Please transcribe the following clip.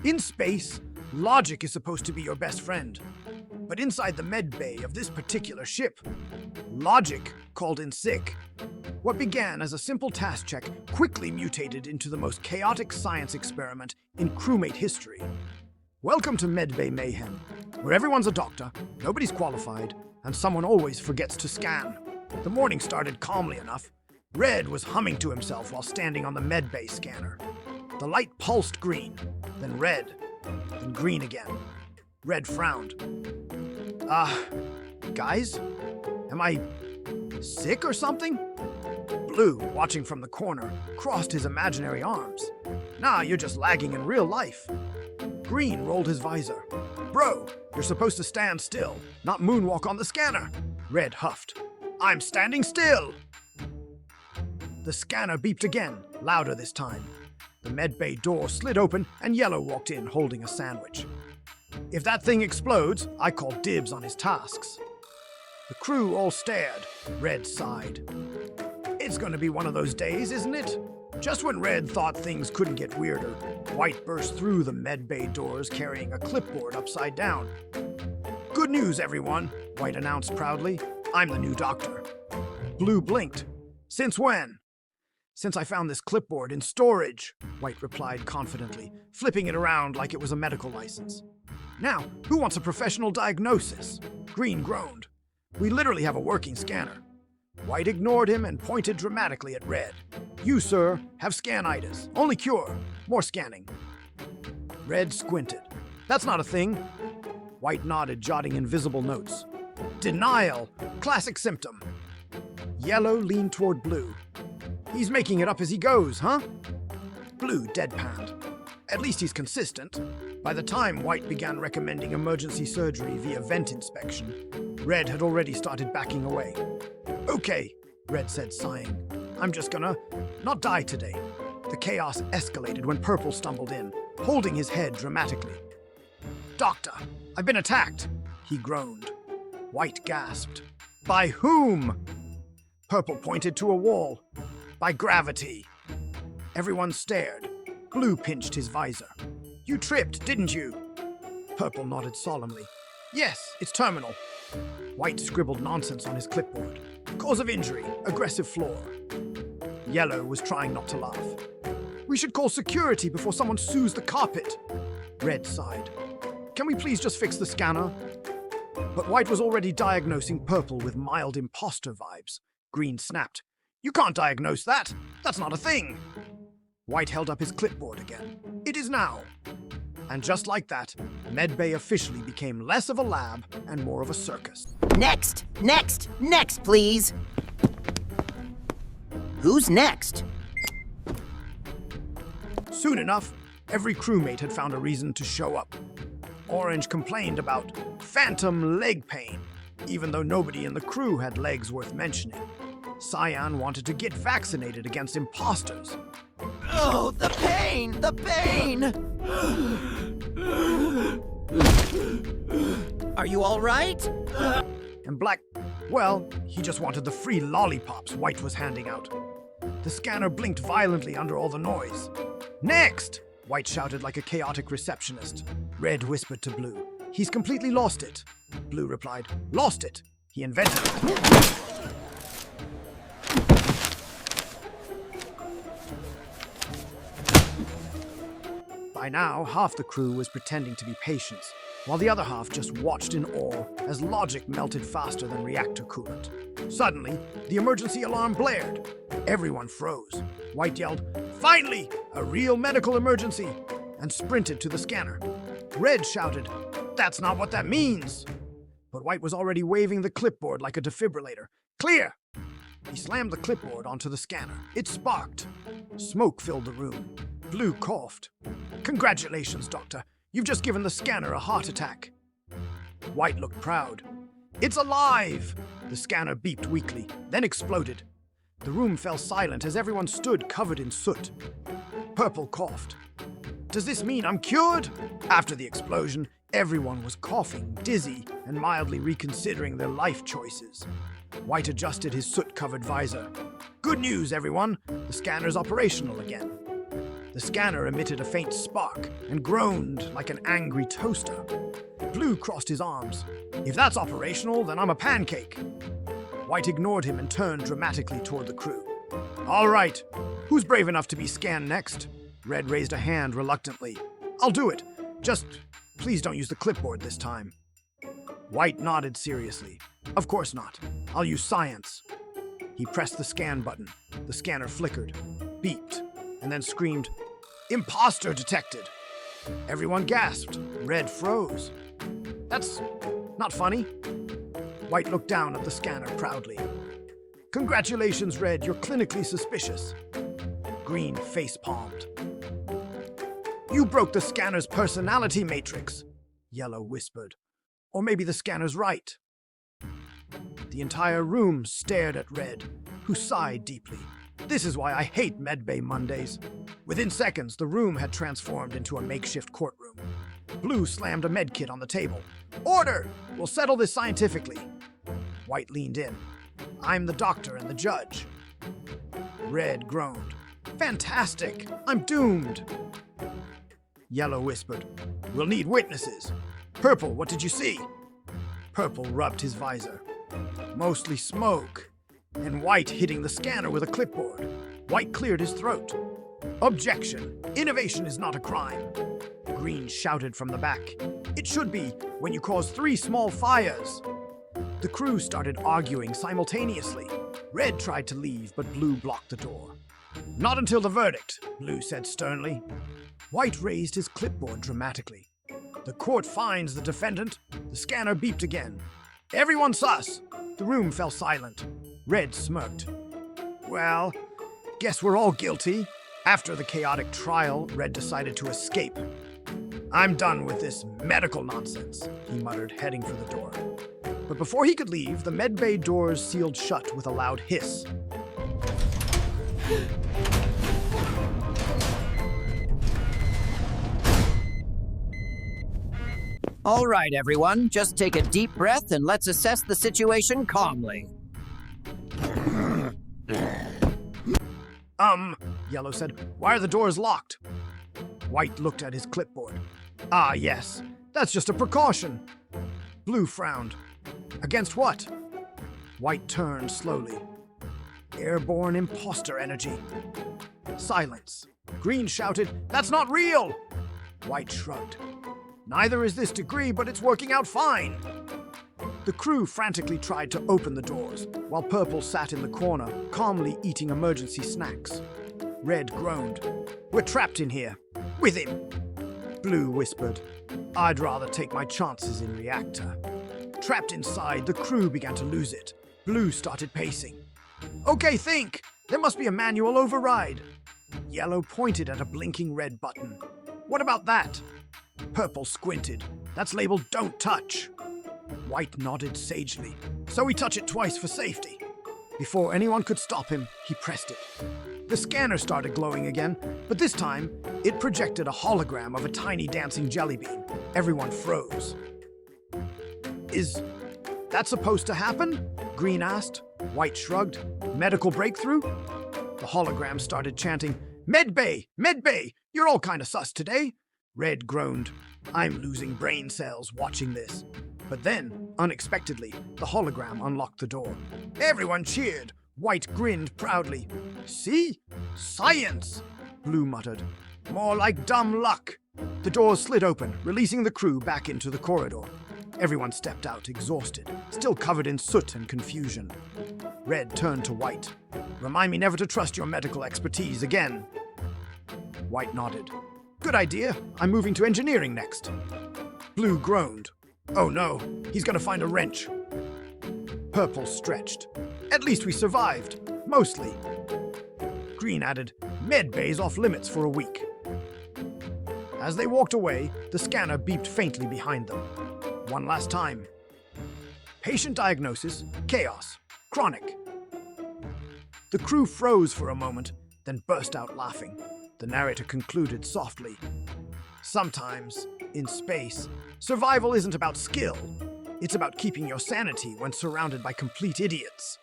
In space, logic is supposed to be your best friend. But inside the MedBay of this particular ship, logic called in sick. What began as a simple task check quickly mutated into the most chaotic science experiment in Crewmate history. Welcome to MedBay Mayhem, where everyone's a doctor, nobody's qualified, and someone always forgets to scan. The morning started calmly enough. Red was humming to himself while standing on the MedBay scanner. The light pulsed green, then red, then green again. Red frowned. Guys? Am I sick or something? Blue, watching from the corner, crossed his imaginary arms. Nah, you're just lagging in real life. Green rolled his visor. Bro, you're supposed to stand still, not moonwalk on the scanner. Red huffed. I'm standing still! The scanner beeped again, louder this time. The MedBay door slid open and Yellow walked in holding a sandwich. If that thing explodes, I call dibs on his tasks. The crew all stared. Red sighed. It's gonna be one of those days, isn't it? Just when Red thought things couldn't get weirder, White burst through the MedBay doors carrying a clipboard upside down. Good news, everyone, White announced proudly. I'm the new doctor. Blue blinked. Since when? Since I found this clipboard in storage, White replied confidently, flipping it around like it was a medical license. Now, who wants a professional diagnosis? Green groaned. We literally have a working scanner. White ignored him and pointed dramatically at Red. You, sir, have scanitis. Only cure. More scanning. Red squinted. That's not a thing. White nodded, jotting invisible notes. Denial. Classic symptom. Yellow leaned toward Blue. He's making it up as he goes, huh? Blue deadpanned. At least he's consistent. By the time White began recommending emergency surgery via vent inspection, Red had already started backing away. Okay, Red said, sighing. I'm just gonna not die today. The chaos escalated when Purple stumbled in, holding his head dramatically. Doctor, I've been attacked, he groaned. White gasped. By whom? Purple pointed to a wall. By gravity. Everyone stared. Blue pinched his visor. You tripped, didn't you? Purple nodded solemnly. Yes, it's terminal. White scribbled nonsense on his clipboard. Cause of injury, aggressive floor. Yellow was trying not to laugh. We should call security before someone sues the carpet. Red sighed. Can we please just fix the scanner? But White was already diagnosing Purple with mild imposter vibes. Green snapped. You can't diagnose that. That's not a thing. White held up his clipboard again. It is now. And just like that, MedBay officially became less of a lab and more of a circus. Next, please. Who's next? Soon enough, every crewmate had found a reason to show up. Orange complained about phantom leg pain, even though nobody in the crew had legs worth mentioning. Cyan wanted to get vaccinated against impostors. Oh, the pain! The pain! Are you all right? And Black, well, he just wanted the free lollipops White was handing out. The scanner blinked violently under all the noise. Next! White shouted like a chaotic receptionist. Red whispered to Blue. He's completely lost it. Blue replied, lost it. He invented it. By now, half the crew was pretending to be patients, while the other half just watched in awe as logic melted faster than reactor coolant. Suddenly, the emergency alarm blared. Everyone froze. White yelled, "Finally! A real medical emergency!" and sprinted to the scanner. Red shouted, "That's not what that means!" But White was already waving the clipboard like a defibrillator. Clear! He slammed the clipboard onto the scanner. It sparked. Smoke filled the room. Blue coughed. Congratulations, Doctor. You've just given the scanner a heart attack. White looked proud. It's alive! The scanner beeped weakly, then exploded. The room fell silent as everyone stood covered in soot. Purple coughed. Does this mean I'm cured? After the explosion, everyone was coughing, dizzy, and mildly reconsidering their life choices. White adjusted his soot-covered visor. Good news, everyone. The scanner's operational again. The scanner emitted a faint spark and groaned like an angry toaster. Blue crossed his arms. If that's operational, then I'm a pancake. White ignored him and turned dramatically toward the crew. All right, who's brave enough to be scanned next? Red raised a hand reluctantly. I'll do it. Just please don't use the clipboard this time. White nodded seriously. Of course not. I'll use science. He pressed the scan button. The scanner flickered, beeped, and then screamed, "Imposter detected!" Everyone gasped. Red froze. That's not funny. White looked down at the scanner proudly. Congratulations, Red, you're clinically suspicious. Green face-palmed. You broke the scanner's personality matrix, Yellow whispered. Or maybe the scanner's right. The entire room stared at Red, who sighed deeply. This is why I hate MedBay Mondays. Within seconds, the room had transformed into a makeshift courtroom. Blue slammed a medkit on the table. Order! We'll settle this scientifically. White leaned in. I'm the doctor and the judge. Red groaned. Fantastic! I'm doomed! Yellow whispered. We'll need witnesses. Purple, what did you see? Purple rubbed his visor. Mostly smoke. And White hitting the scanner with a clipboard. White cleared his throat. Objection! Innovation is not a crime. Green shouted from the back. It should be when you cause 3 small fires. The crew started arguing simultaneously. Red tried to leave, but Blue blocked the door. Not until the verdict, Blue said sternly. White raised his clipboard dramatically. The court finds the defendant. The scanner beeped again. Everyone sus! The room fell silent. Red smirked. Well, guess we're all guilty. After the chaotic trial, Red decided to escape. I'm done with this medical nonsense, he muttered, heading for the door. But before he could leave, the medbay doors sealed shut with a loud hiss. All right, everyone, just take a deep breath and let's assess the situation calmly. Yellow said, why are the doors locked? White looked at his clipboard. Ah, yes, that's just a precaution. Blue frowned. Against what? White turned slowly. Airborne imposter energy. Silence. Green shouted, that's not real! White shrugged. Neither is this degree, but it's working out fine. The crew frantically tried to open the doors, while Purple sat in the corner, calmly eating emergency snacks. Red groaned. We're trapped in here. With him. Blue whispered. I'd rather take my chances in reactor. Trapped inside, the crew began to lose it. Blue started pacing. Okay, think. There must be a manual override. Yellow pointed at a blinking red button. What about that? Purple squinted. That's labeled Don't Touch. White nodded sagely. So we touch it twice for safety. Before anyone could stop him, he pressed it. The scanner started glowing again, but this time, it projected a hologram of a tiny dancing jellybean. Everyone froze. Is that supposed to happen? Green asked. White shrugged. Medical breakthrough? The hologram started chanting, MedBay! MedBay! You're all kinda sus today. Red groaned. I'm losing brain cells watching this. But then, unexpectedly, the hologram unlocked the door. Everyone cheered. White grinned proudly. See? Science! Blue muttered. More like dumb luck. The doors slid open, releasing the crew back into the corridor. Everyone stepped out, exhausted, still covered in soot and confusion. Red turned to White. Remind me never to trust your medical expertise again. White nodded. Good idea. I'm moving to engineering next. Blue groaned. Oh no, he's gonna find a wrench. Purple stretched. At least we survived. Mostly. Green added, MedBay's off limits for a week. As they walked away, the scanner beeped faintly behind them. One last time. Patient diagnosis, chaos, chronic. The crew froze for a moment, then burst out laughing. The narrator concluded softly. Sometimes, in space, survival isn't about skill. It's about keeping your sanity when surrounded by complete idiots.